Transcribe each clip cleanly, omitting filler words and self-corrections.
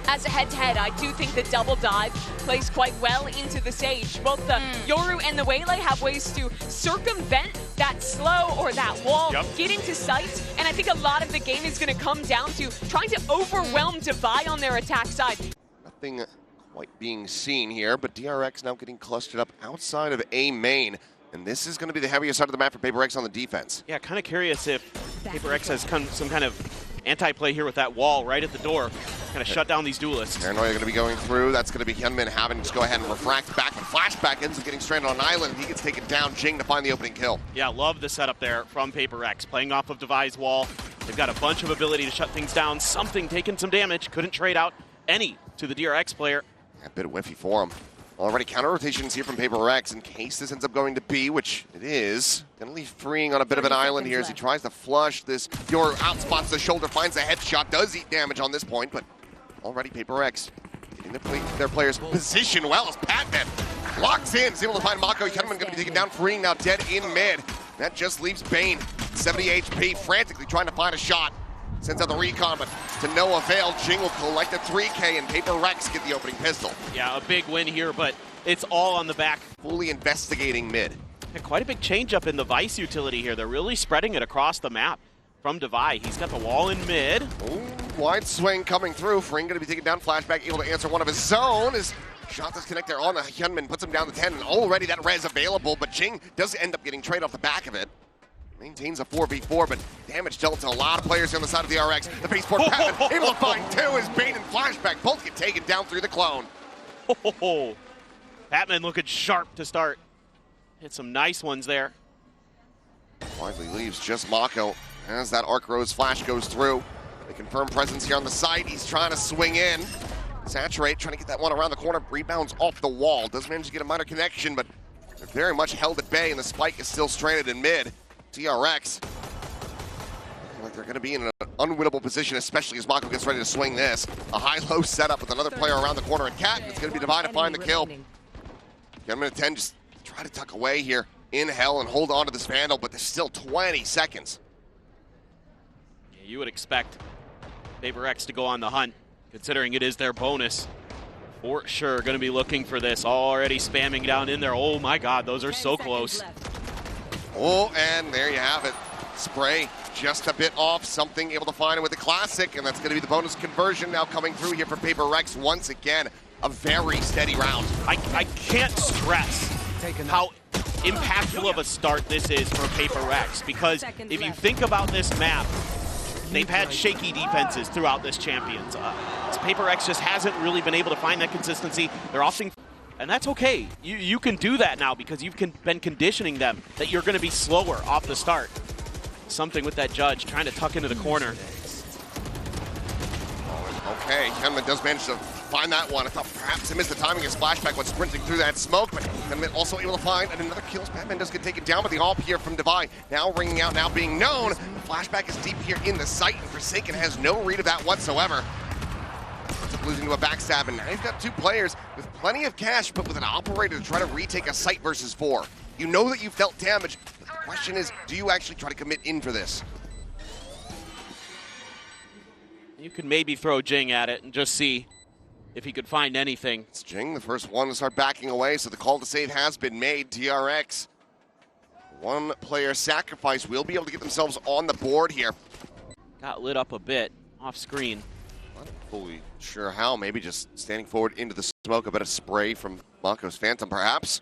as a head-to-head, I do think the double dive plays quite well into the stage. Both the Yoru and the Waylay have ways to circumvent that slow or that wall, get into sight, and I think a lot of the game is going to come down to trying to overwhelm Divide on their attack side. Nothing quite being seen here, but DRX now getting clustered up outside of A main. And this is going to be the heaviest side of the map for PaperX on the defense. Yeah, kind of curious if PaperX has some kind of anti-play here with that wall right at the door. Kind of shut down these duelists. Paranoia going to be going through. That's going to be Hyunmin having to go ahead and refract back, and Flashback ends up getting stranded on an island. He gets taken down. Jing to find the opening kill. Yeah, love the setup there from PaperX. Playing off of Divi's wall. They've got a bunch of ability to shut things down. Something taking some damage. Couldn't trade out any to the DRX player. Yeah, a bit of whiffy for him. Already counter rotations here from PaperX in case this ends up going to B, which it is. Gonna leave freeing on a bit of an island here as he tries to flush this. Yoru outspots the shoulder, finds a headshot, does eat damage on this point, but already PaperX getting their players position well as Patman locks in, is able to find Mako. Hyunmin gonna be taken down, freeing now dead in mid. That just leaves Bane, 70 HP, frantically trying to find a shot. Sends out the recon, but to no avail. Jing will collect a 3K and PaperX get the opening pistol. Yeah, a big win here, but it's all on the back. Fully investigating mid. Yeah, quite a big change up in the Vice utility here. They're really spreading it across the map from Divide. He's got the wall in mid. Ooh, wide swing coming through. Fring going to be taken down. Flashback able to answer one of his own. His shot does connect there on the Hyunmin, puts him down to 10, and already that res available, but Jing does end up getting trade off the back of it. Maintains a 4v4, but damage dealt to a lot of players on the side of the RX. The baseboard Patman able to find two as Bane and Flashback both get taken down through the clone. Patman looking sharp to start. Hit some nice ones there. Widely leaves just Mako as that Arc Rose flash goes through. They confirm presence here on the site. He's trying to swing in. Saturate, trying to get that one around the corner. Rebounds off the wall. Does manage to get a minor connection, but they're very much held at bay, and the spike is still stranded in mid. DRX, like they're going to be in an unwinnable position, especially as Mako gets ready to swing this. A high-low setup with another player around the corner, and Cat, it's going to be Divide to find the kill. Get him in 10, just try to tuck away here in hell and hold on to this Vandal, but there's still 20 seconds. Yeah, you would expect PaperX to go on the hunt, considering it is their bonus. For sure, going to be looking for this. Already spamming down in there. Oh my god, those are so close. Oh, and there you have it. Spray just a bit off, something able to find it with the classic, and that's going to be the bonus conversion now coming through here for PaperX once again. A very steady round. I can't stress how impactful of a start this is for PaperX, because if you think about this map, they've had shaky defenses throughout this Champions. PaperX just hasn't really been able to find that consistency. They're often, and that's okay. You can do that now because you've been conditioning them that you're going to be slower off the start. Something with that Judge trying to tuck into the corner. Okay, Hyunmin does manage to find that one. I thought perhaps he missed the timing as Flashback was sprinting through that smoke, but Hyunmin also able to find another kill. Patman does get taken down, but the AWP here from Divide now ringing out, now being known. The Flashback is deep here in the site, and Forsaken has no read of that whatsoever. Ends up losing to a backstab, and now you've got two players with plenty of cash, but with an operator to try to retake a site versus 4. You know that you've dealt damage, but the question is, do you actually try to commit in for this? You could maybe throw Jing at it and just see if he could find anything. It's Jing, the first one to start backing away, so the call to save has been made. DRX, one player sacrifice, will be able to get themselves on the board here. Got lit up a bit off screen. Not fully sure how, maybe just standing forward into the smoke, a bit of spray from Mako's Phantom perhaps.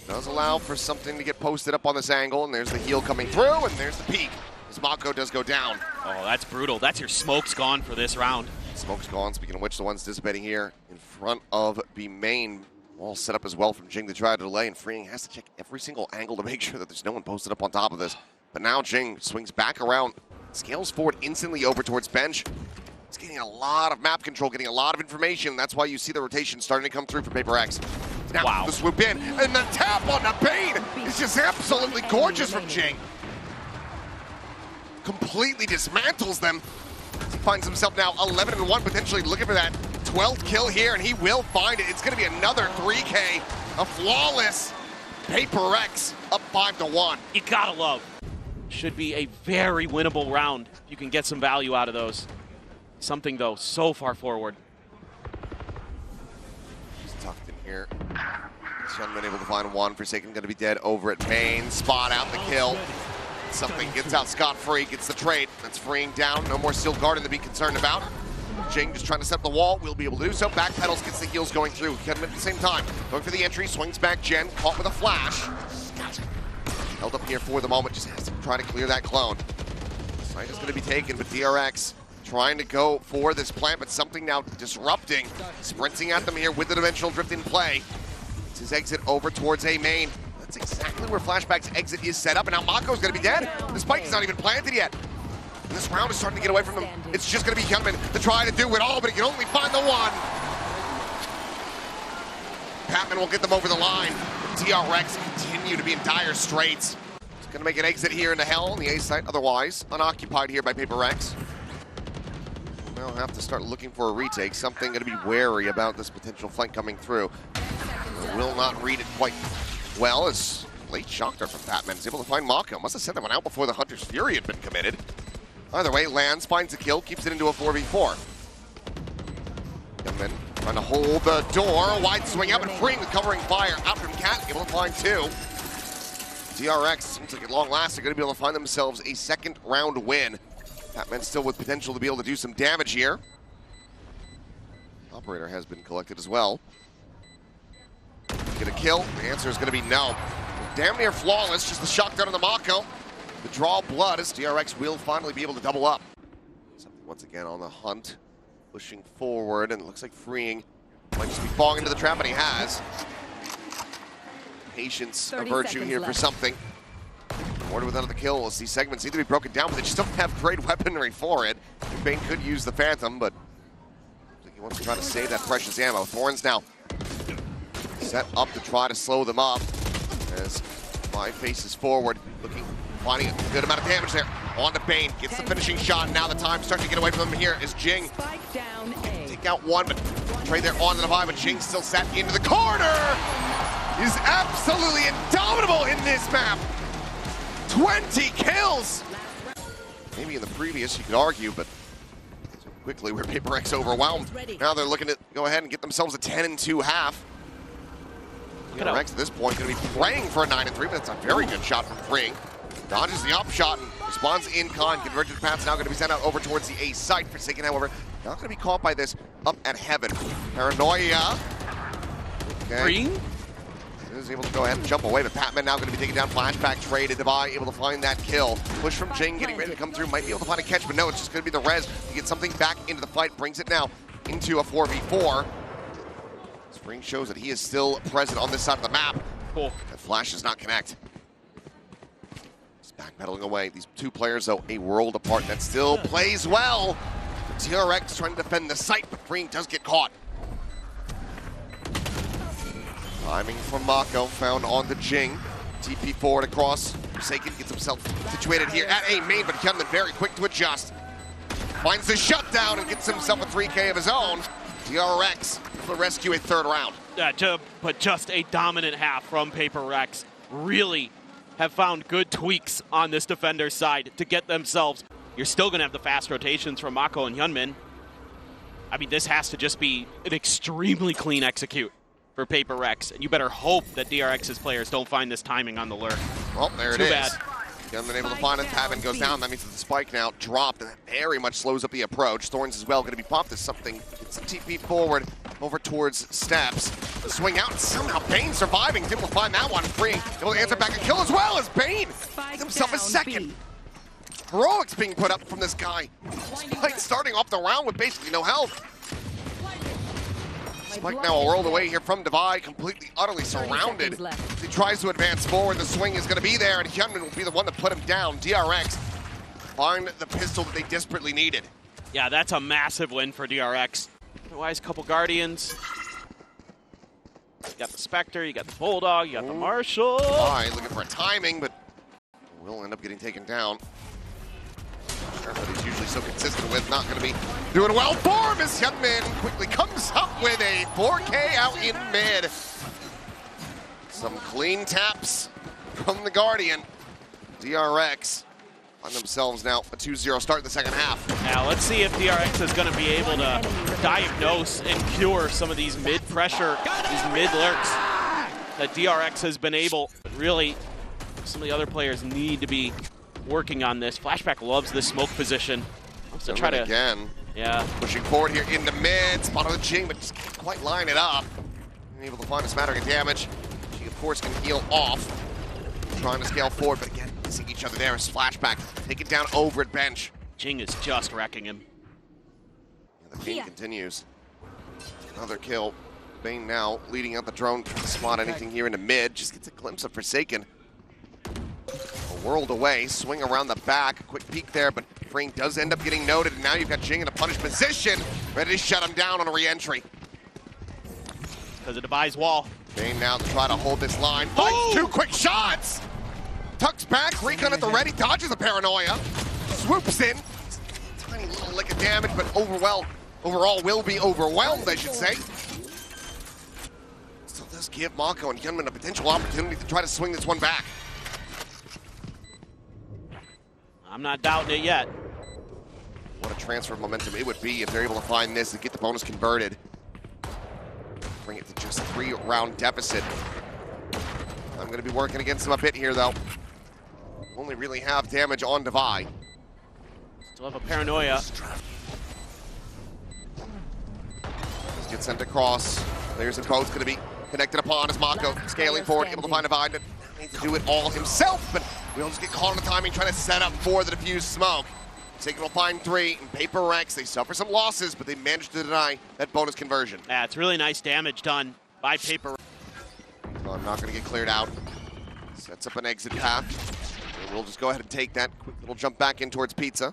Does allow for something to get posted up on this angle, and there's the heal coming through, and there's the peak. As Mako does go down. Oh, that's brutal. That's your smoke's gone for this round. Smoke's gone, speaking of which, the one's dissipating here in front of B main. All set up as well from Jing to try to delay, and Freeing has to check every single angle to make sure that there's no one posted up on top of this. But now Jing swings back around, scales forward instantly over towards bench. He's getting a lot of map control, getting a lot of information. That's why you see the rotation starting to come through for PaperX. Now the swoop in, and the tap on the Bane is just absolutely gorgeous from Jing. Completely dismantles them. He finds himself now 11-1, potentially looking for that 12th kill here, and he will find it. It's going to be another 3K, a flawless PaperX up 5-1. You gotta love. Should be a very winnable round. You can get some value out of those. Something, though, so far forward. He's tucked in here. Xeonmin able to find one. Forsaken going to be dead over at main. Spot out the kill. Something gets out scot-free, gets the trade. That's freeing down. No more Steel Garden to be concerned about. Jing just trying to set the wall. Will be able to do so. Back pedals, gets the heals going through. Xeonmin at the same time. Going for the entry, swings back Jen. Caught with a flash. Held up here for the moment. Just has to try to clear that clone. Site is going to be taken, but DRX trying to go for this plant, but something now disrupting. Sprinting at them here with the dimensional drift in play. It's his exit over towards A main. That's exactly where Flashback's exit is set up, and now Mako's going to be dead. The spike is not even planted yet. And this round is starting to get away from them. It's just going to be Xeonmin to try to do it all, but he can only find the one. Patman will get them over the line. DRX continue to be in dire straits. He's going to make an exit here into hell on the A site, otherwise unoccupied here by PaperX. We'll have to start looking for a retake. Something going to be wary about this potential flank coming through. Will not read it quite well as late shock dart from Patman is able to find Mako. Must have sent that one out before the Hunter's Fury had been committed. Either way, lands, finds a kill, keeps it into a 4v4. Xeonmin trying to hold the door. Wide swing out, but freeing the covering fire out from Cat, able to find two. DRX seems like at long last they're going to be able to find themselves a second round win. Patman still with potential to be able to do some damage here. Operator has been collected as well. Get a kill? The answer is going to be no. Damn near flawless, just the shock dart on the Mako. The draw blood as DRX will finally be able to double up. Something once again on the hunt, pushing forward, and it looks like freeing. Might just be falling into the trap, and he has. Patience, a virtue here for something. Order with another kill. We'll see segments need to be broken down, but they just don't have great weaponry for it. Bane could use the Phantom, but I think he wants to try to save that precious ammo. Thorns now set up to try to slow them up as Five faces forward, finding a good amount of damage there. On to Bane, gets the finishing shot, and now the time starting to get away from him here is Jing. Take out one, but trade there on the Divide, but Jing still sat into the corner. Is absolutely indomitable in this map. 20 kills! Maybe in the previous you could argue, but so quickly where PaperX overwhelmed. Now they're looking to go ahead and get themselves a 10-2 half. PaperX at this point going to be praying for a 9-3, but it's a very good shot from Freeing. Dodges the up shot and responds in con. Convergent path's now going to be sent out over towards the A site. Forsaken, however, not going to be caught by this up at Heaven. Paranoia. Okay. Green? Is able to go ahead and jump away, but Patman now going to be taking down flashback trade. Divide able to find that kill. Push from Jing, getting ready to come through. Might be able to find a catch, but no, it's just going to be the res to get something back into the fight. Brings it now into a 4v4. Spring shows that he is still present on this side of the map. Cool. That flash does not connect. Just backpedaling away. These two players, though, a world apart. That still plays well. DRX trying to defend the site, but Freeing does get caught. Timing from Mako, found on the Jing. TP forward across. Forsaken gets himself situated here at A main, but Qeon very quick to adjust. Finds the shutdown and gets himself a 3K of his own. DRX will rescue a third round. But just a dominant half from PaperX. Really have found good tweaks on this defender's side to get themselves. You're still going to have the fast rotations from Mako and Xeonmin. I mean, this has to just be an extremely clean execute for PaperX, and you better hope that DRX's players don't find this timing on the lurk. Well, there it is. Too bad. Xeonmin able to find it. Tabin goes down. That means that the spike now dropped, and that very much slows up the approach. Thorns as well going to be popped as something. It's a TP forward over towards Steps. Swing out, and somehow Bane surviving. Able to find that one. Freeing. Able to answer back a kill as well as Bane gets himself a second. Heroics being put up from this guy. Spike starting off the round with basically no health. Spike now a world away here from Divide, completely, utterly surrounded. He tries to advance forward. The swing is going to be there, and Xeonmin will be the one to put him down. DRX find the pistol that they desperately needed. Yeah, that's a massive win for DRX. Otherwise, a couple Guardians. You got the Spectre, you got the Bulldog, you got the Marshall. Fine, looking for a timing, but will end up getting taken down. That he's usually so consistent with, not going to be doing well for him as Xeonmin quickly comes up with a 4K out in mid. Some clean taps from the Guardian. DRX On themselves now, a 2-0 start in the second half. Now let's see if DRX is going to be able to diagnose and cure some of these mid-pressure, these mid-lurks that DRX has been able. But really, some of the other players need to be working on this. Flashback loves this smoke position. Wants to try to again. Yeah. Pushing forward here in the mid. Spot on the Jing, but just can't quite line it up. Able to find a smattering of damage. She, of course, can heal off. Trying to scale forward, but again, missing each other there as Flashback taken down over at bench. Jing is just wrecking him. And the pain continues. Another kill. Bane now leading out the drone, trying to spot anything here in the mid. Just gets a glimpse of Forsaken. A world away, swing around the back. Quick peek there, but Fring does end up getting noted, and now you've got Jing in a punish position, ready to shut him down on a re-entry. Because of Devi's wall. Bane now to try to hold this line. Finds two quick shots! Tucks back, Recon at the ready, dodges a paranoia. Swoops in. Tiny little lick of damage, but overall will be overwhelmed, I should say. Still does give Mako and Gunman a potential opportunity to try to swing this one back. I'm not doubting it yet. What a transfer of momentum it would be if they're able to find this and get the bonus converted. Bring it to just a 3-round deficit. I'm going to be working against him a bit here, though. Only really have damage on Devi. Still have a paranoia. Let's get sent across. Players and boats going to be connected upon as Mako scaling forward, able to find Devi, but needs to do it all himself. But we'll just get caught on the timing, trying to set up for the diffused smoke. Forsaken will find 3, and Paper Rex, they suffer some losses, but they managed to deny that bonus conversion. Yeah, it's really nice damage done by Paper Rex. I'm not going to get cleared out. Sets up an exit path. And we'll just go ahead and take that quick little jump back in towards Pizza.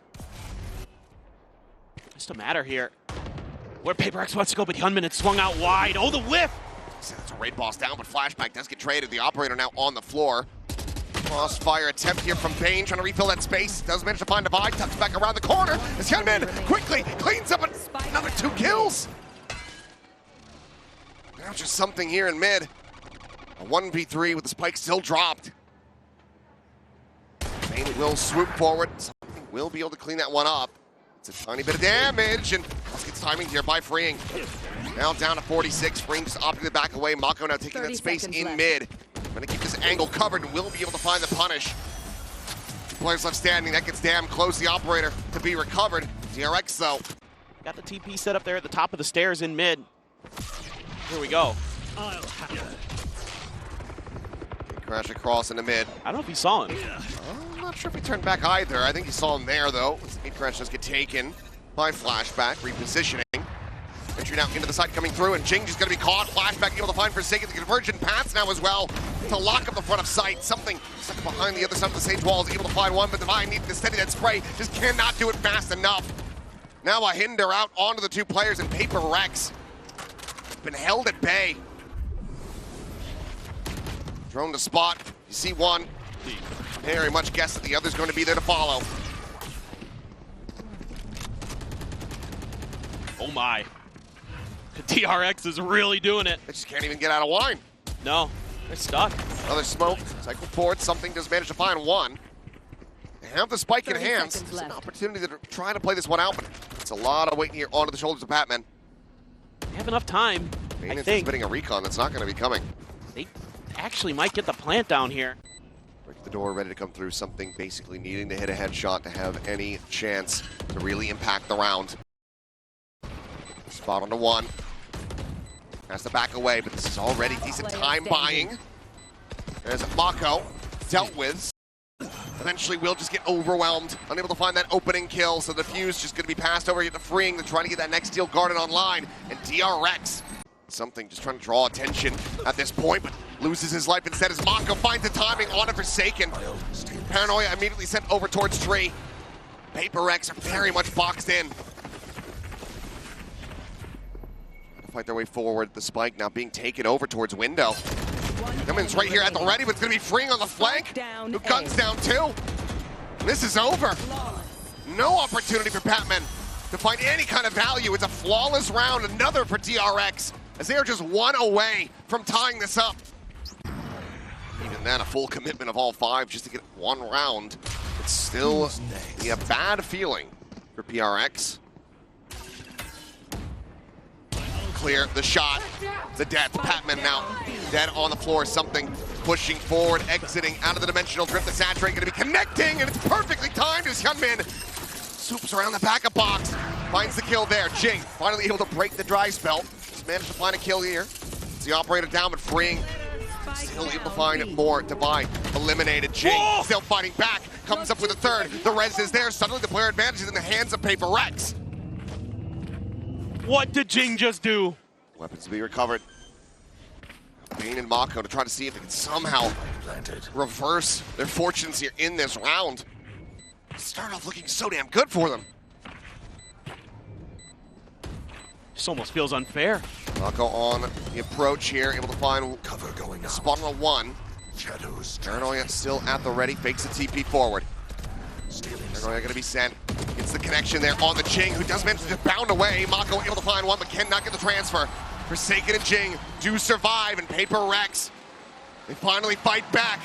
Just a matter here where Paper Rex wants to go, but Hyunmin had swung out wide. Oh, the whiff! So that's a raid boss down, but Flashback does get traded. The operator now on the floor. Crossfire attempt here from Bane, trying to refill that space. Does manage to find Devi, tucks back around the corner. As Hyunmin quickly cleans up another 2 kills. Now just something here in mid. A 1v3 with the spike still dropped. Bane will swoop forward. Something will be able to clean that one up. It's a tiny bit of damage, and gets timing here by Freeing. Now down to 46. Freeing just opting to back away. Mako now taking that space in left. Mid. Going to keep this angle covered and will be able to find the punish. 2 players left standing. That gets damn close. The operator to be recovered. DRX though. Got the TP set up there at the top of the stairs in mid. Here we go. Crash across in the mid. I don't know if he saw him. I'm not sure if he turned back either. I think he saw him there though. Crash does get taken by Flashback, repositioning. Entry now into the side coming through, and Jing just going to be caught. Flashback able to find Forsaken. The conversion paths now as well to lock up the front of sight. Something stuck behind the other side of the stage wall is able to find one, but Devi needing to steady that spray. Just cannot do it fast enough. Now a hinder out onto the 2 players, and Paper Rex been held at bay. Drone to spot. You see one. Very much guess that the other's going to be there to follow. Oh my. DRX is really doing it. They just can't even get out of line. No, they're stuck. Another smoke, cycle forward, something does manage to find one. They have the spike in hands. It's an opportunity to try to play this one out, but it's a lot of weight here onto the shoulders of Batman. They have enough time, I think. Spitting a recon that's not going to be coming. They actually might get the plant down here. Break the door, ready to come through. Something basically needing to hit a headshot to have any chance to really impact the round. Spot on the 1. Has to back away, but this is already decent time buying. There's Mako, dealt with. Eventually will just get overwhelmed, unable to find that opening kill, so the fuse just gonna be passed over here to Freeing to try to get that next steal guarded online. And DRX, something just trying to draw attention at this point, but loses his life instead as Mako finds the timing on a Forsaken. Paranoia immediately sent over towards Tree. Paper Rex are very much boxed in. Fight their way forward. The spike now being taken over towards window. Cummins right here at the ready, but it's going to be Freeing on the flank. Who guns down too. This is over. No opportunity for Batman to find any kind of value. It's a flawless round, another for DRX, as they are just 1 away from tying this up. Even then, a full commitment of all 5 just to get 1 round. It's still a bad feeling for PRX. Clear the shot, the death. Patman now dead on the floor. Something pushing forward, exiting out of the dimensional drift. The Saturate going to be connecting, and it's perfectly timed as Hyunmin swoops around the backup box, finds the kill there. Jing finally able to break the dry spell. Just managed to find a kill here. It's the operator down, but freeing. Still able to find more. Divine eliminated. Jing still fighting back. Comes up with a third. The res is there. Suddenly the player advantage is in the hands of Paper Rex. What did Jing just do? Weapons to be recovered. Bane and Mako to try to see if they can somehow reverse their fortunes here in this round. Start off looking so damn good for them. This almost feels unfair. Mako on the approach here, able to find Cover going a out. spot on a one. Shadows. Paranoia still at the ready, fakes a TP forward. Paranoia gonna be sent. Gets the connection there on the Jing, who does manage to just bound away. Mako able to find one, but cannot get the transfer. Forsaken and Jing do survive, and Paper Rex, they finally fight back.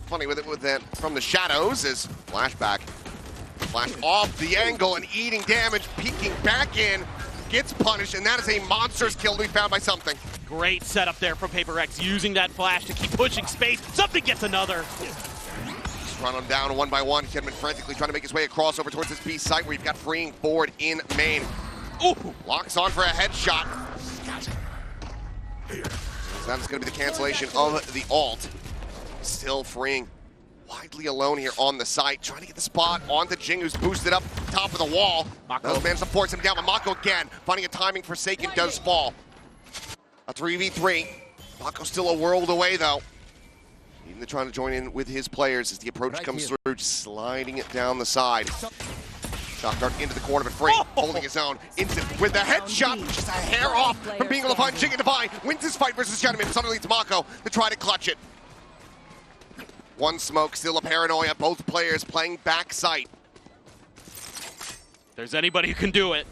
Funny with that from the shadows is flashback. Flash off the angle and eating damage, peeking back in, gets punished, and that is a monstrous kill to be found by Something. Great setup there from Paper Rex, using that flash to keep pushing space. Something gets another. Run him down one by one. Kidman frantically trying to make his way across over towards this B site where you've got freeing forward in main. Ooh. Locks on for a headshot. So that's going to be the cancellation of the ult. Still freeing widely alone here on the site. Trying to get the spot onto Jing, who's boosted up top of the wall. Mako managed to force him down, but Mako again, finding a timing. Forsaken does fall. A 3v3. Mako still a world away though. Even they're trying to join in with his players as the approach comes through, just sliding it down the side. Shock dart into the corner, but free, holding his own. Instant with the headshot, just a hair off from being able to find Jing and Divine. Wins his fight versus Gentleman. Suddenly it's Mako to try to clutch it. One smoke, still a Paranoia. Both players playing back sight. If there's anybody who can do it,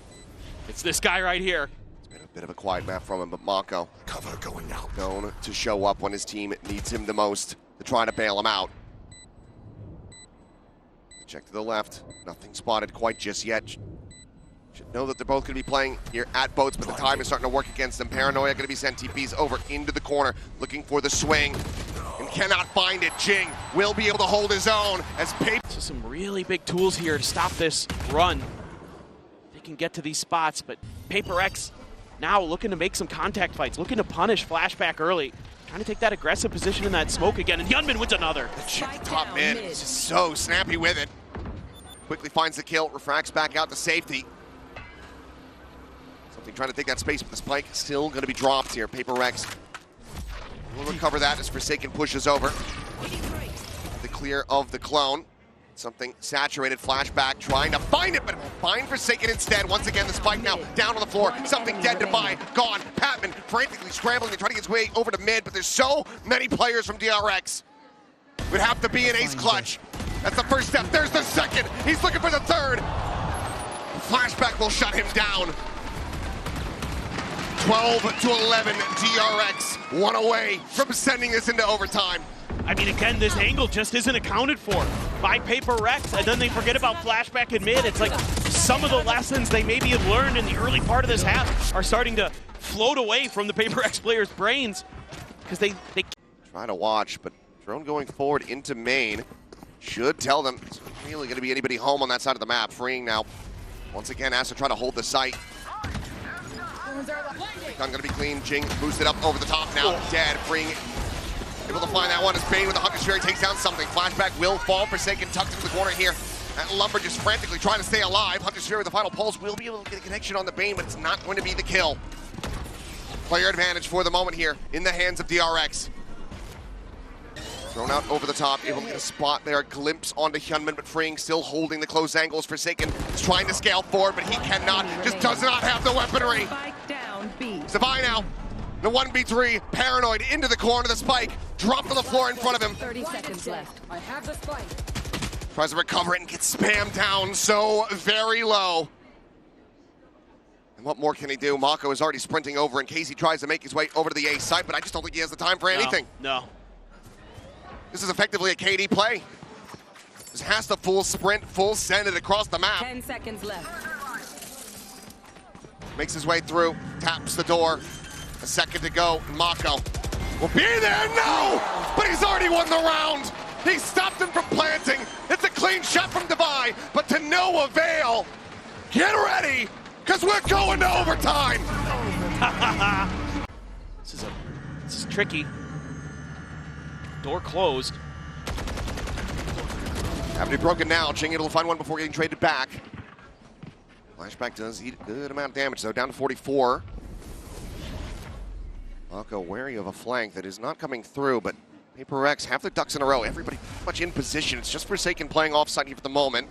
it's this guy right here. It's been a bit of a quiet map from him, but Mako Cover going out. known to show up when his team needs him the most to try to bail him out. Check to the left. Nothing spotted quite just yet. Should know that they're both going to be playing here at boats, but the time is starting to work against them. Paranoia going to be sent TPs over into the corner, looking for the swing, and cannot find it. Jing will be able to hold his own as Paper. So some really big tools here to stop this run. They can get to these spots, but Paper X now looking to make some contact fights, looking to punish flashback early. Trying to take that aggressive position in that smoke again, and Hyunmin wins another. Top mid, is just so snappy with it. Quickly finds the kill, refracts back out to safety. Something trying to take that space, but the spike still going to be dropped here. Paper Rex will recover that as Forsaken pushes over. The clear of the clone. Something saturated, flashback, trying to find it, but find Forsaken instead. Once again, the spike now down on the floor. Something dead, Divine, gone. Patman frantically scrambling to try to get his way over to mid, but there's so many players from DRX. Would have to be an ace clutch. That's the first step. There's the second. He's looking for the third. Flashback will shut him down. 12-11, DRX, one away from sending this into overtime. I mean, again, this angle just isn't accounted for by Paper Rex, and then they forget about flashback in mid. It's like some of the lessons they maybe have learned in the early part of this half are starting to float away from the Paper Rex players' brains because they try to watch, but drone going forward into main should tell them it's really going to be anybody home on that side of the map. Freeing now. Once again, has to try to hold the site. Going to be clean. Jing boosted up over the top now. Dead. Freeing. Able to find that one as Bane with the Hunter's Fury takes down Something. Flashback will fall. Forsaken tucked into the corner here. And Lumber just frantically trying to stay alive. Hunter's Fury with the final pulse will be able to get a connection on the Bane, but it's not going to be the kill. Player advantage for the moment here in the hands of DRX. Thrown out over the top, able to get a spot there, a glimpse onto Hyunmin, but freeing, still holding the close angles. Forsaken is trying to scale forward, but he cannot, just does not have the weaponry. Savai now, the 1v3, paranoid into the corner, the spike, dropped on the floor in front of him. 30 seconds left. I have the spike. Tries to recover it and gets spammed down so very low. And what more can he do? Mako is already sprinting over in case he tries to make his way over to the A site, but I just don't think he has the time for anything. No. This is effectively a KD play. Just has to full sprint, full send it across the map. 10 seconds left. Makes his way through, taps the door. A second to go, Mako will be there, no! But he's already won the round! He stopped him from planting. It's a clean shot from Devi, but to no avail. Get ready, because we're going to overtime! This is tricky. Door closed. Having to be broken now, Ching able to find one before getting traded back. Flashback does eat a good amount of damage, though, down to 44. Mako wary of a flank that is not coming through, but Paper X have their ducks in a row. Everybody pretty much in position. It's just Forsaken playing offside here for the moment.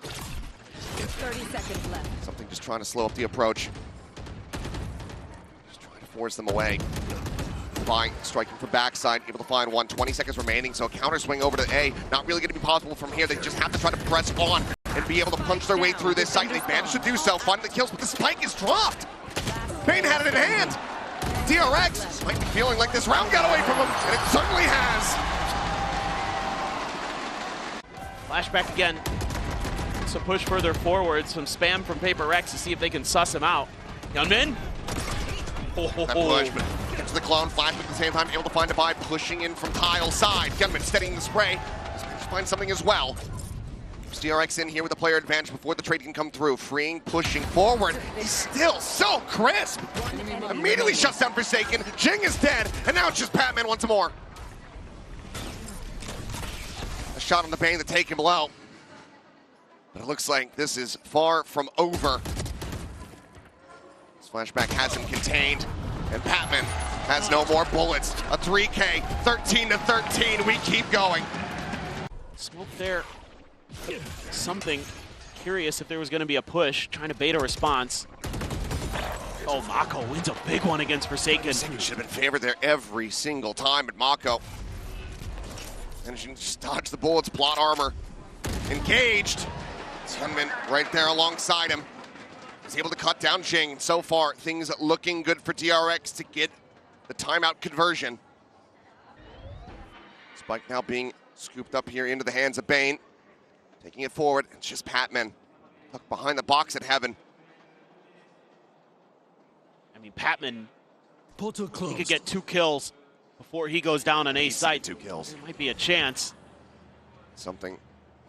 30 seconds left. Something just trying to slow up the approach. Just trying to force them away. Fine, striking from backside, able to find one. 20 seconds remaining, so counter swing over to A. Not really going to be possible from here. They just have to try to press on and be able to punch their way through this site. They managed to do so, finding the kills, but the spike is dropped. Bane had it in hand. DRX might be feeling like this round got away from him, and it certainly has. Flashback again. So push further forward. Some spam from Paper Rex to see if they can suss him out. Gunman. That push, but gets the clone, flash at the same time, able to find Devi, pushing in from tile side. Gunman steadying the spray. Just managed to find something as well. DRX in here with a player advantage before the trade can come through. Freeing, pushing forward. He's still so crisp. Immediately shuts down Forsaken. Jing is dead, and now it's just Batman once more. A shot on the Bane to take him low. But it looks like this is far from over. This flashback has him contained, and Batman has no more bullets. A 3K, 13-13. We keep going. Smoke there. Something curious if there was going to be a push, trying to bait a response. Oh, Mako wins a big one against Forsaken. Should have been favored there every single time, but Mako managing to just dodge the bullets, plot armor. Engaged. Gunman right there alongside him. He's able to cut down Jing. So far, things looking good for DRX to get the timeout conversion. Spike now being scooped up here into the hands of Bane. Taking it forward, it's just Patman tucked behind the box at Heaven. I mean, Patman, he could get 2 kills before he goes down on A site. 2 kills. There might be a chance. Something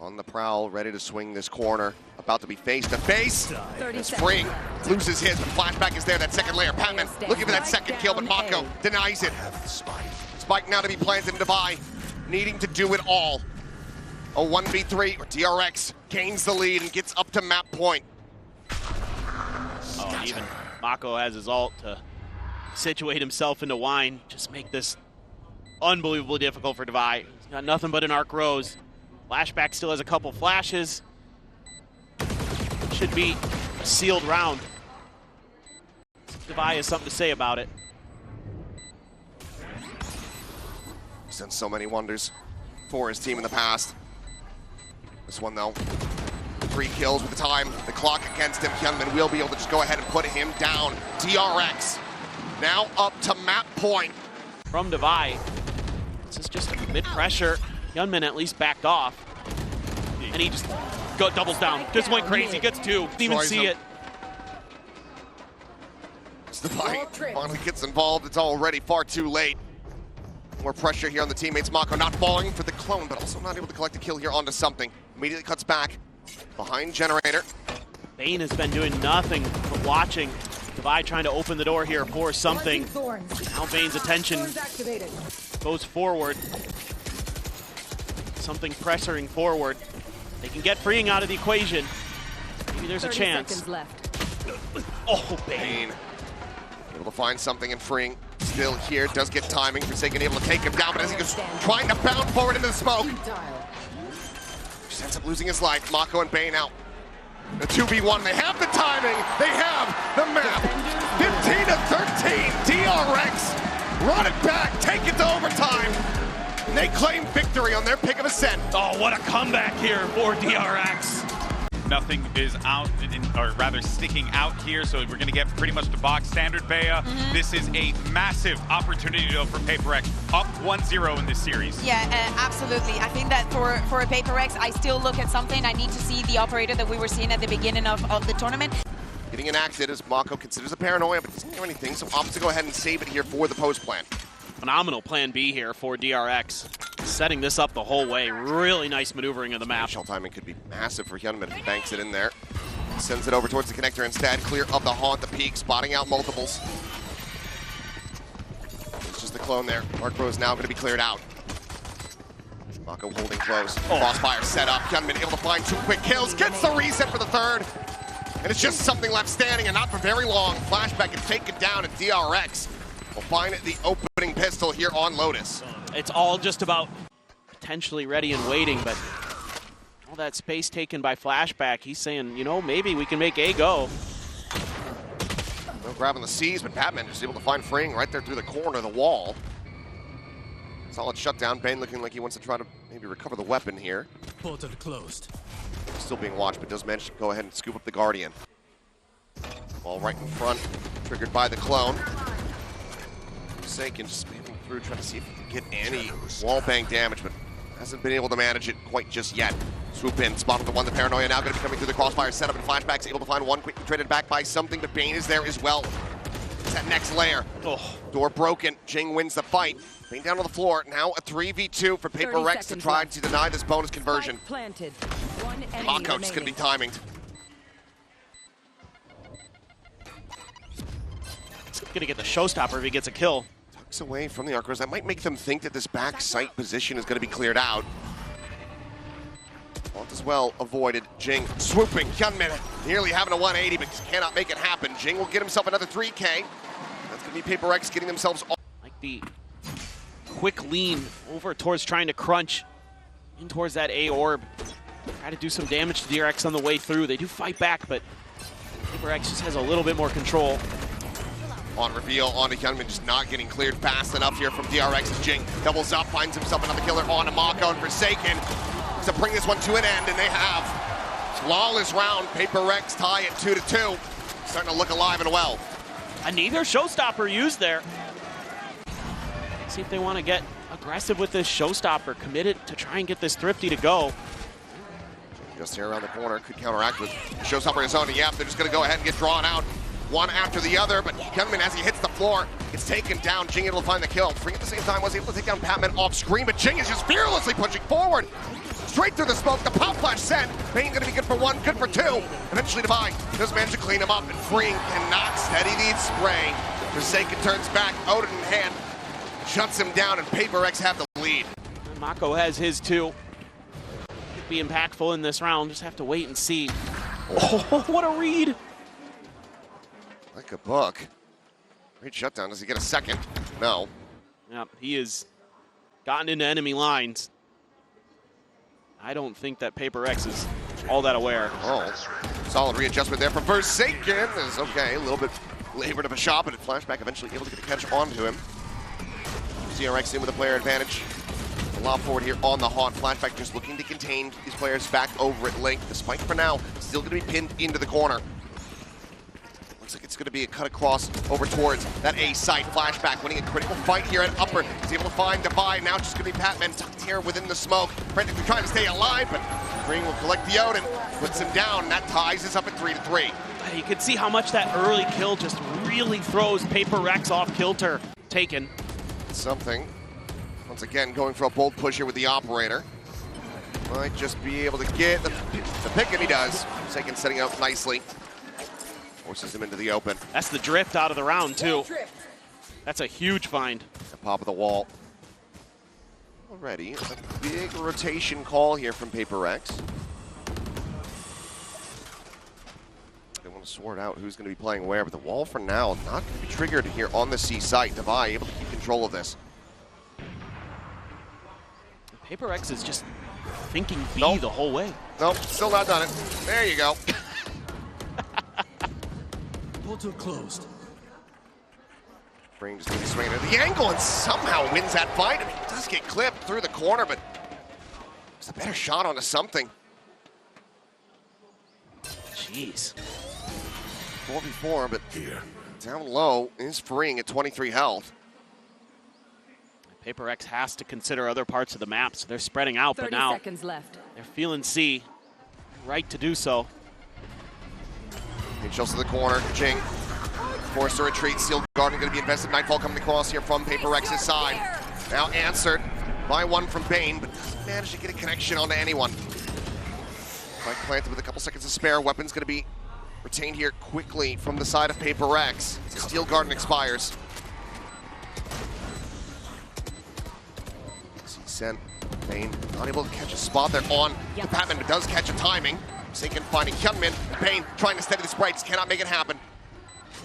on the prowl, ready to swing this corner. About to be face to face. As Freeing loses his, but flashback is there, that second layer. Patman looking for that second kill, but Mako denies it. Spike now to be planted in Devi, needing to do it all. A 1v3, or DRX gains the lead and gets up to map point. Oh, even Mako has his ult to situate himself into wine. Just make this unbelievably difficult for Devi. He's got nothing but an arc rose. Flashback still has a couple flashes. Should be a sealed round. Devi has something to say about it. He's done so many wonders for his team in the past. This one, though, 3 kills with the time, the clock against him. Gunman will be able to just go ahead and put him down. DRX now up to map point. From Devi, this is just mid-pressure. Gunman at least backed off. And he just doubles down. Just went crazy, gets 2, didn't even see it. Devi finally gets involved. It's already far too late. More pressure here on the teammates. Mako not falling for the clone, but also not able to collect a kill here onto something. Immediately cuts back behind Generator. Bane has been doing nothing but watching. Devi trying to open the door here for something. Now Bane's attention goes forward. Something pressuring forward. They can get Freeing out of the equation. Maybe there's a chance. Oh, Bane. Able to find something in Freeing. Still here, does get timing. Forsaken able to take him down, but as he goes trying to bound forward into the smoke. Just ends up losing his life. Mako and Bane out. The 2v1, they have the timing, they have the map. 15-13, DRX. Run it back, take it to overtime. And they claim victory on their pick of ascent. Oh, what a comeback here for DRX. Nothing is out, or rather sticking out here, so we're going to get pretty much the box standard Bea. This is a massive opportunity though for PaperX, up 1-0 in this series. Yeah, absolutely. I think that for a PaperX, I still look at something. I need to see the operator that we were seeing at the beginning of the tournament. Getting enacted as Mako considers a paranoia, but doesn't do anything, so opts to go ahead and save it here for the post plan. Phenomenal plan B here for DRX. Setting this up the whole way. Really nice maneuvering of the map. Shell timing could be massive for Hyunmin if he banks it in there. Sends it over towards the connector instead. Clear of the haunt, the peak, spotting out multiples. It's just the clone there. Arc Pro is now going to be cleared out. Mako holding close. Crossfire set up. Hyunmin able to find 2 quick kills. Gets the reset for the third. And it's just something left standing and not for very long. Flashback and take it down, and DRX will find the opening pistol here on Lotus. It's all just about potentially ready and waiting, but all that space taken by Flashback, he's saying, you know, maybe we can make A go. No grabbing the C's, but Batman just able to find freeing right there through the corner of the wall. Solid shutdown. Bane looking like he wants to try to maybe recover the weapon here. Portal closed. Still being watched, but does manage to go ahead and scoop up the Guardian. Ball right in front, triggered by the clone. Forsaken just moving through, trying to see if he can get any wallbang damage, but hasn't been able to manage it quite just yet. Swoop in, spotted the one, the paranoia now going to be coming through the crossfire setup, and Flashback's able to find one, quickly traded back by something, but Bane is there as well. It's that next layer. Door broken, Jing wins the fight. Bane down on the floor, now a 3v2 for PaperX to try to deny this bonus conversion. Planted. One enemy Mako just going to be timing. He's going to get the showstopper if he gets a kill. Tucks away from the Arcros. That might make them think that this back sight position is going to be cleared out. Font as well avoided. Jing swooping. Hyunmin nearly having a 180, but cannot make it happen. Jing will get himself another 3K. That's going to be PaperX getting themselves off. Like the quick lean over towards trying to crunch in towards that A orb. Try to do some damage to DRX on the way through. They do fight back, but PaperX just has a little bit more control. On reveal, onto Hyunmin, just not getting cleared fast enough here from DRX as Jing doubles up, finds himself another killer onto Mako and Forsaken to bring this one to an end, and they have. Flawless round, PaperX tie at 2-2. Starting to look alive and well. Neither showstopper used there. See if they want to get aggressive with this showstopper, committed to try and get this Thrifty to go. Just here around the corner, could counteract with showstopper in his own. Yeah, they're just going to go ahead and get drawn out. One after the other, but Hyunmin, as he hits the floor, gets taken down. Jing able to find the kill. Free at the same time, was able to take down Patman off screen, but Jing is just fearlessly pushing forward. Straight through the smoke, the pop flash sent. Bane gonna be good for 1, good for 2. Eventually Divine does manage to clean him up, and Freeing cannot steady the spray. Forsaken turns back, Odin in hand, shuts him down, and PaperX have the lead. Mako has his too. Could be impactful in this round, just have to wait and see. Oh, what a read! Like a book. Great shutdown. Does he get a second? No. Yep, he has gotten into enemy lines. I don't think that PaperX is all that aware. Oh, solid readjustment there from Forsaken. Is okay, a little bit labored of a shot, but Flashback eventually able to get a catch onto him. DRX in with a player advantage. A lob forward here on the Haunt. Flashback just looking to contain these players back over at Link. The spike for now still going to be pinned into the corner. Looks like it's going to be a cut across over towards that A site. Flashback winning a critical fight here at Upper. He's able to find Divide. Now it's just going to be Patman tucked here within the smoke. Frantically trying to stay alive, but Green will collect the Odin. Puts him down. That ties us up at 3-3. You can see how much that early kill just really throws PaperX off kilter. Taken. Something. Once again, going for a bold push here with the Operator. Might just be able to get the pick, and he does. Forsaken setting up nicely. Forces him into the open. That's the drift out of the round, too. That's a huge find. The pop of the wall. Already, a big rotation call here from PaperX. They want to sort out who's going to be playing where, but the wall for now not going to be triggered here on the C site. Divide able to keep control of this. PaperX is just thinking B the whole way. Nope, still not done it. There you go. Portal closed. Brain just going to be swinging at the angle and somehow wins that fight. I mean, he does get clipped through the corner, but it's a better shot onto something. Jeez. 4v4, but down low is freeing at 23 health. PaperX has to consider other parts of the map, so they're spreading out, but 30 now seconds left. they're feeling C. Right to do so. He shows to the corner. Jing forced to retreat. Steel Garden going to be invested. Nightfall coming across here from PaperX's side. Now answered by one from Bane, but doesn't manage to get a connection onto anyone. Spike planted with a couple seconds to spare. Weapon's going to be retained here quickly from the side of PaperX. Steel Garden expires. Sent Bane not able to catch a spot there on the Batman, but does catch a timing. Sinkin finding Hyunmin. Bane trying to steady the sprites, cannot make it happen.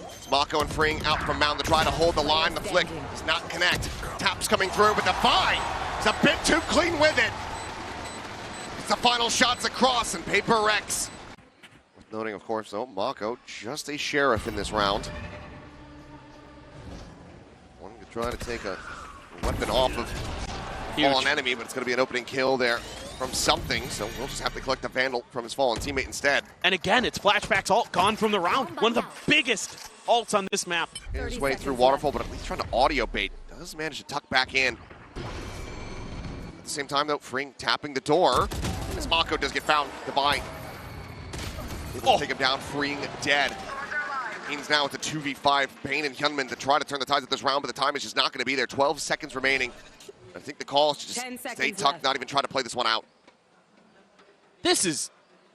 It's Mako and freeing out from Mountain to try to hold the line. The flick does not connect. Taps coming through, but Defy is a bit too clean with it. It's the final shots across, and PaperX. Worth noting, of course, though, Mako just a sheriff in this round. Wanting to try to take a weapon off of fallen enemy, but it's going to be an opening kill there from something, so we'll just have to collect the Vandal from his fallen teammate instead. And again, it's Flashback's ult gone from the round. One of the biggest ults on this map. His way through Waterfall, but at least trying to audio bait. Does manage to tuck back in. At the same time, though, freeing tapping the door. As Mako does get found, Divine able to take him down, freeing dead. He's now with the 2v5, Bane and Hyunmin to try to turn the tides of this round, but the time is just not going to be there. 12 seconds remaining. I think the call is to just stay tucked, not even try to play this one out. This is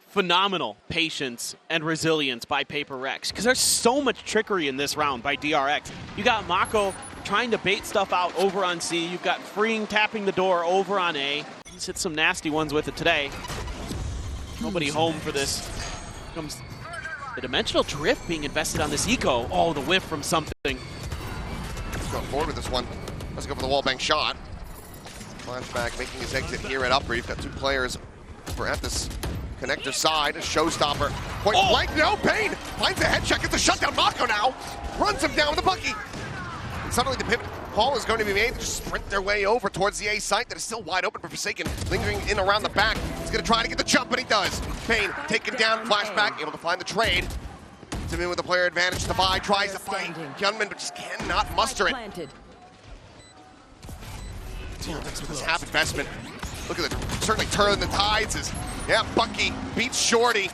phenomenal patience and resilience by PaperX, because there's so much trickery in this round by DRX. You got Mako trying to bait stuff out over on C. You've got freeing tapping the door over on A. He's hit some nasty ones with it today. Nobody home for this. Comes the dimensional drift being invested on this eco. Oh, the whiff from something. Let's go forward with this one. Let's go for the wallbang shot. Flashback making his exit here at Upper. You've got two players over at this connector side. A showstopper. Point blank. No, Bane finds a head check. It's a shutdown. Mako now runs him down with a bucky. And suddenly the pivot call is going to be made to just sprint their way over towards the A site that is still wide open for Forsaken. Lingering in around the back. He's going to try to get the jump, but he does. Bane taken down. Flashback able to find the trade. Gets him in with a player advantage to buy. Tries to fight Hyunmin, but just cannot muster it. This half investment. Look at it, certainly turning the tides. Yeah, Bucky beats Shorty.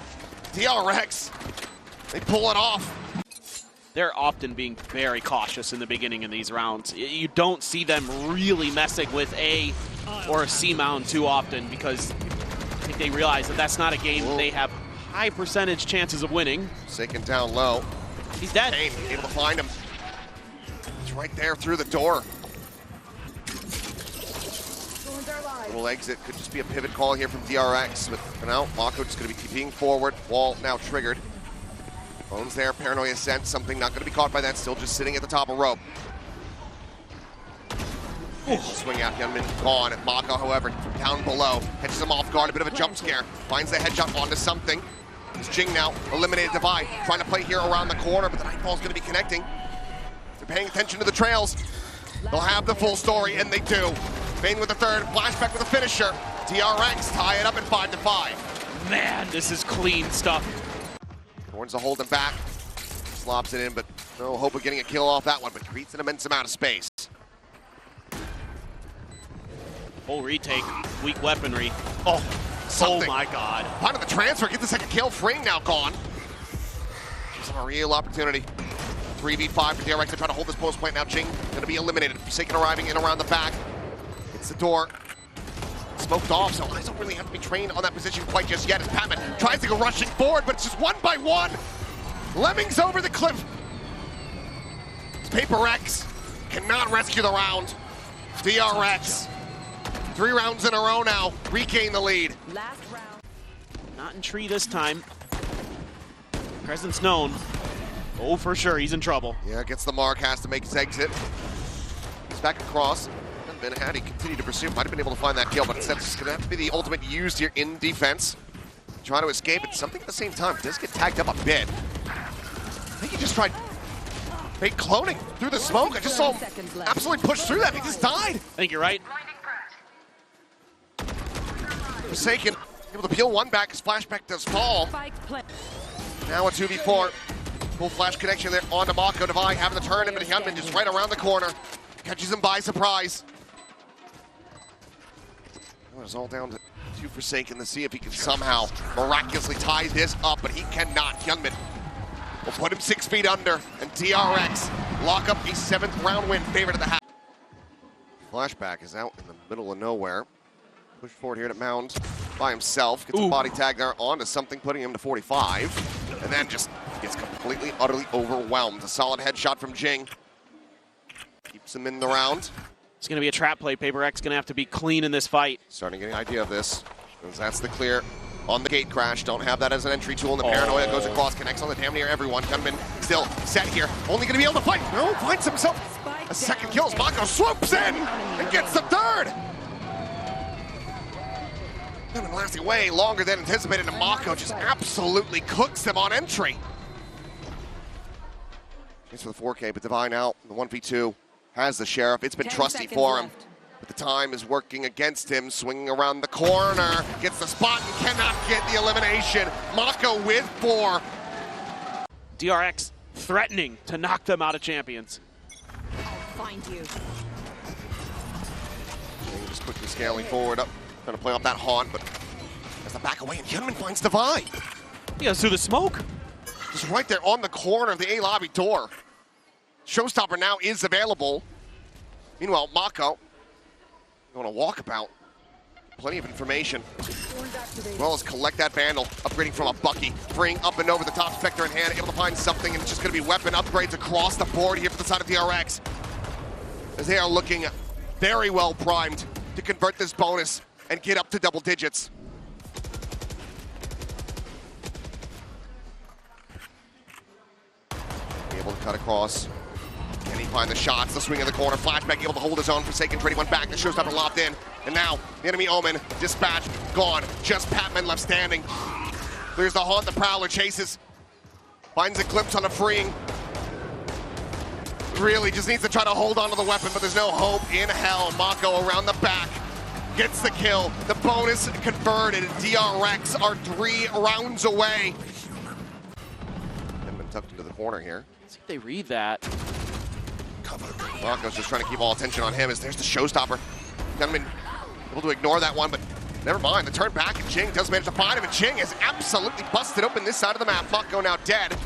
DRX, they pull it off. They're often being very cautious in the beginning of these rounds. You don't see them really messing with A or a C mound too often, because I think they realize that that's not a game they have high percentage chances of winning. Sinking down low. He's dead. Bane able to find him. It's right there through the door. Little exit, could just be a pivot call here from DRX, but for now, Mako just going to be TPing forward. Wall now triggered. Bones there, Paranoia sent, something not going to be caught by that, still just sitting at the top of rope. Swing out, Hyunmin gone. Mako, however, from down below, catches him off guard, a bit of a jump scare. Finds the headshot onto something. It's Jing now, eliminated Divide, trying to play here around the corner, but the Nightfall's going to be connecting. They're paying attention to the trails. They'll have the full story, and they do. Bane with the third, Flashback with a finisher. DRX tie it up at 5-5. Man, this is clean stuff. Thorns to hold him back. Slops it in, but no hope of getting a kill off that one, but creates an immense amount of space. Full retake, weak weaponry. Oh, Something. Oh my God. Part of the transfer, get the second kill. Freeing now gone. Gives him a real opportunity. 3v5 for DRX to try to hold this post point. Now Jing gonna be eliminated. Forsaken arriving in around the back. It's the door. Smoked off, so eyes don't really have to be trained on that position quite just yet as Patman tries to go rushing forward, but it's just one by one. Lemmings over the cliff. PaperX cannot rescue the round. DRX, 3 rounds in a row now, regain the lead. Last round. Not in tree this time. Presence known. Oh, for sure, he's in trouble. Yeah, gets the mark, has to make his exit. He's back across. And had he continued to pursue, might have been able to find that kill, but instead it's going to have to be the ultimate used here in defense. Trying to escape, and something at the same time does get tagged up a bit. I think he just tried fake cloning through the smoke. I just saw him absolutely push through that. He just died. I think you're right. Forsaken able to peel one back as Flashback does fall. Now a 2v4. Full flash connection there onto Mako. Devi having the turn, but Hyunmin just right around the corner. Catches him by surprise. Well, it's all down to two Forsaken to see if he can somehow miraculously tie this up, but he cannot. Hyunmin will put him 6 feet under, and DRX lock up a 7th round win, favorite of the half. Flashback is out in the middle of nowhere. Push forward here to Mound by himself. Gets a body tag there onto something, putting him to 45. And then just gets completely, utterly overwhelmed. A solid headshot from Jing. Keeps him in the round. It's going to be a trap play. PaperX going to have to be clean in this fight. Starting to get an idea of this. Because that's the clear on the gate crash. Don't have that as an entry tool. And the paranoia goes across, connects on the damn near everyone. Gunman still set here. Only going to be able to fight. No, finds himself a second kill as Mako swoops in and gets the third. Gunman lasting way longer than anticipated, and Mako just absolutely cooks him on entry. Thanks for the 4K, but Divine out. The 1v2 has the Sheriff. It's been trusty for him. But the time is working against him, swinging around the corner, gets the spot and cannot get the elimination. Mako with 4. DRX threatening to knock them out of Champions. I'll find you. Just quickly scaling forward up, trying to play off that haunt, but has to back away, and Hyunmin finds Divine. He goes through the smoke. Just right there on the corner of the A lobby door. Showstopper now is available. Meanwhile, Mako going to walkabout. Plenty of information. As well as collect that vandal, upgrading from a Bucky, freeing up and over the top, Spectre in hand, able to find something, and it's just going to be weapon upgrades across the board here for the side of DRX. As they are looking very well primed to convert this bonus and get up to double digits. Able to cut across. Can he find the shots? The swing in the corner. Flashback able to hold his own. Forsaken trading one back. The Showstopper locked in. And now the enemy Omen dispatched. Gone. Just Patman left standing. Clears the haunt. The Prowler chases. Finds a glimpse on a freeing. Really just needs to try to hold on to the weapon, but there's no hope in hell. Mako around the back. Gets the kill. The bonus converted. DRX are 3 rounds away. Been tucked into the corner here. Let's see if they read that. Mako's just trying to keep all attention on him as there's the Showstopper. Gunman able to ignore that one, but never mind. The turn back, and Jing does manage to find him, and Jing is absolutely busted open this side of the map. Mako now dead.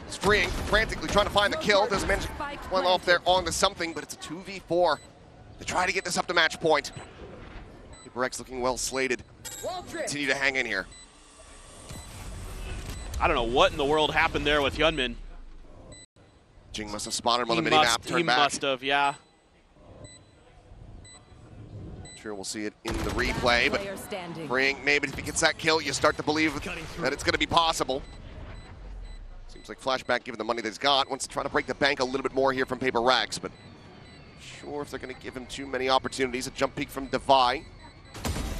He's freeing, frantically trying to find the kill. Doesn't manage to one off there onto something, but it's a 2v4 to try to get this up to match point. PaperX looking well slated. Continue to hang in here. I don't know what in the world happened there with Hyunmin. Jing must have spotted him on the mini-map, turned back. He must have, yeah. Sure, we'll see it in the replay, but freeing, maybe if he gets that kill, you start to believe that it's going to be possible. Seems like Flashback, given the money that he's got, wants to try to break the bank a little bit more here from PaperX, but sure if they're going to give him too many opportunities. A jump peek from Devi.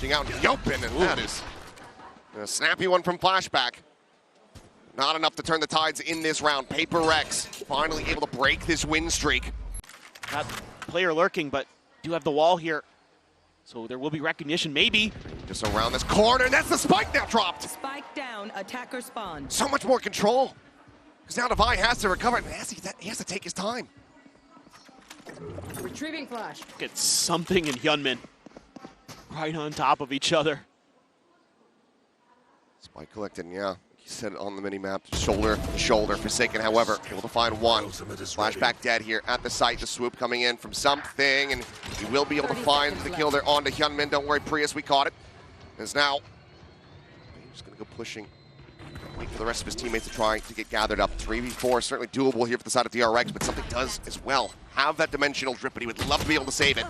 Jing out in the open, and that is a snappy one from Flashback. Not enough to turn the tides in this round. PaperX finally able to break this win streak. Got player lurking, but do have the wall here. So there will be recognition, maybe. Just around this corner, and that's the spike now dropped. Spike down, attacker spawn. So much more control. Because now Devi has to recover, and he has to take his time. Retrieving flash. Get something in Hyunmin. Right on top of each other. Spike collected, yeah. He said it on the mini-map, shoulder to shoulder. Forsaken, however, able to find one. Flashback dead here at the site. The swoop coming in from something, and he will be able to find the kill there onto Hyunmin. Don't worry, Prius, we caught it. It's now, he's just going to go pushing. Wait for the rest of his teammates to try to get gathered up. 3v4, certainly doable here for the side of DRX, but something does as well have that dimensional drip, but he would love to be able to save it.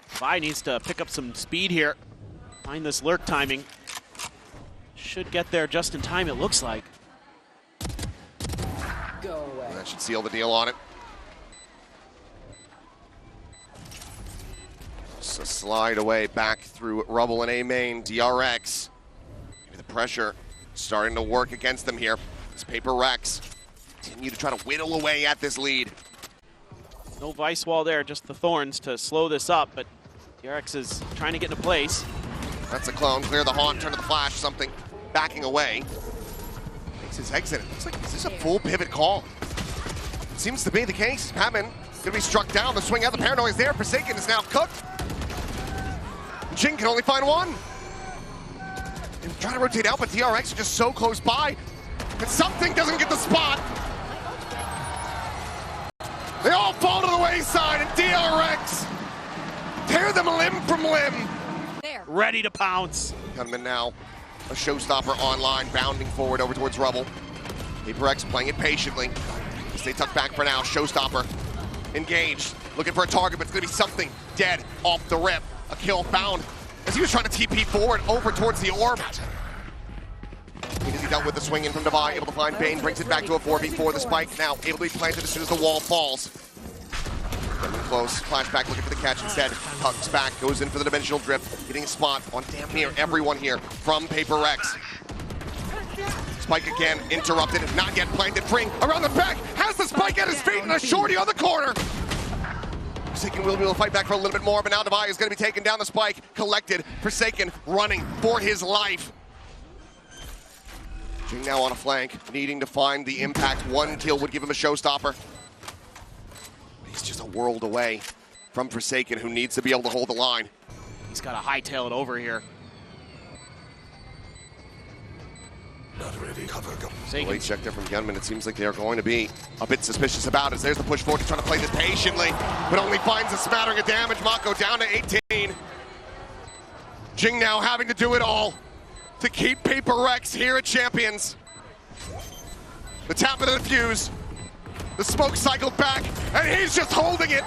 Vi needs to pick up some speed here. Find this lurk timing. Should get there just in time, it looks like. Go away. That should seal the deal on it. Just a slide away back through rubble and A main. DRX. Maybe the pressure starting to work against them here. This PaperX continue to try to whittle away at this lead. No vice wall there, just the thorns to slow this up, but DRX is trying to get into place. That's a clone. Clear the haunt, turn to the flash, something. backing away. Makes his exit. It looks like, is this a full pivot call? It seems to be the case. Hammond gonna be struck down. The swing out, the paranoia is there. Forsaken is now cooked. Jing can only find one. And trying to rotate out, but DRX is just so close by. And something doesn't get the spot. They all fall to the wayside, and DRX tear them limb from limb. There. Ready to pounce. Gunman now, a showstopper online, bounding forward over towards Rubble. VaporX playing it patiently. Stay tucked back for now. Showstopper engaged, looking for a target, but it's gonna be something dead off the rip. A kill found as he was trying to TP forward over towards the orb. He dealt with the swing in from Devi, able to find Bane, brings it back to a 4v4. The spike now able to be planted as soon as the wall falls. Coming close, flashback looking for the catch instead. Tucks back, goes in for the dimensional drift, getting a spot on damn near everyone here from VaporX. Spike again, interrupted, not yet planted. Fring around the back, has the spike at his feet and a shorty on the corner. Forsaken will be able to fight back for a little bit more, but now Devi is going to be taking down the spike, collected. Forsaken running for his life. Jing now on a flank, needing to find the impact. One kill would give him a showstopper. He's just a world away from Forsaken, who needs to be able to hold the line. He's got to hightail it over here. Not ready. Cover go. Late check there from Gunman. It seems like they are going to be a bit suspicious about it. There's the push forward. He's trying to play this patiently, but only finds a smattering of damage. Mako down to 18. Jing now having to do it all to keep VaporX here at Champions. The tap of the fuse. The smoke cycled back, and he's just holding it.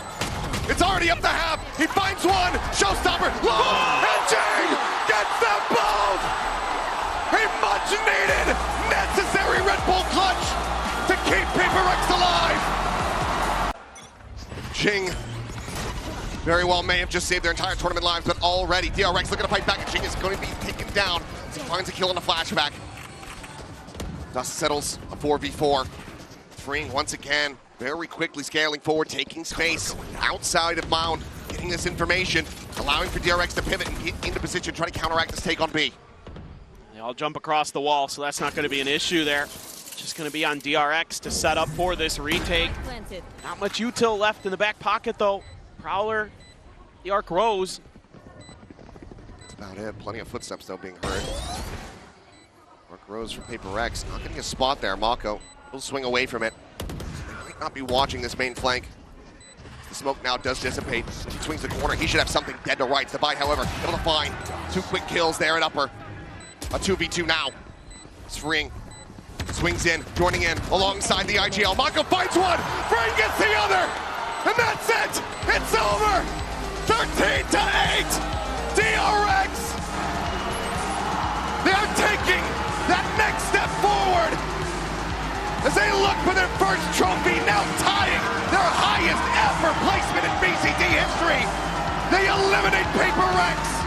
It's already up to half. He finds one. Showstopper. Long, and Jing gets them both. A much-needed, necessary Red Bull clutch to keep VaporX alive. Jing very well may have just saved their entire tournament lives, but already DRX looking to fight back, and Jing is going to be taken down. He finds a kill on the flashback. Dust settles a 4v4. Freeing once again, very quickly scaling forward, taking space outside of Mound, getting this information, allowing for DRX to pivot and get into position, try to counteract this take on B. They all jump across the wall, so that's not going to be an issue there. Just going to be on DRX to set up for this retake. Not much util left in the back pocket, though. Prowler, the Arc Rose. That's about it. Plenty of footsteps, though, being heard. Arc Rose from VaporX, not getting a spot there. Mako will swing away from it. They might not be watching this main flank. The smoke now does dissipate. He swings the corner. He should have something dead to rights. Devi, however, able to find 2 quick kills there at upper. A 2v2 now. Spring swings in, joining in alongside the IGL. Mako finds one. Fring gets the other. And that's it. It's over. 13-8. DRX. They are taking that next step forward as they look for their first trophy, now tying their highest ever placement in VCT history. They eliminate VaporX.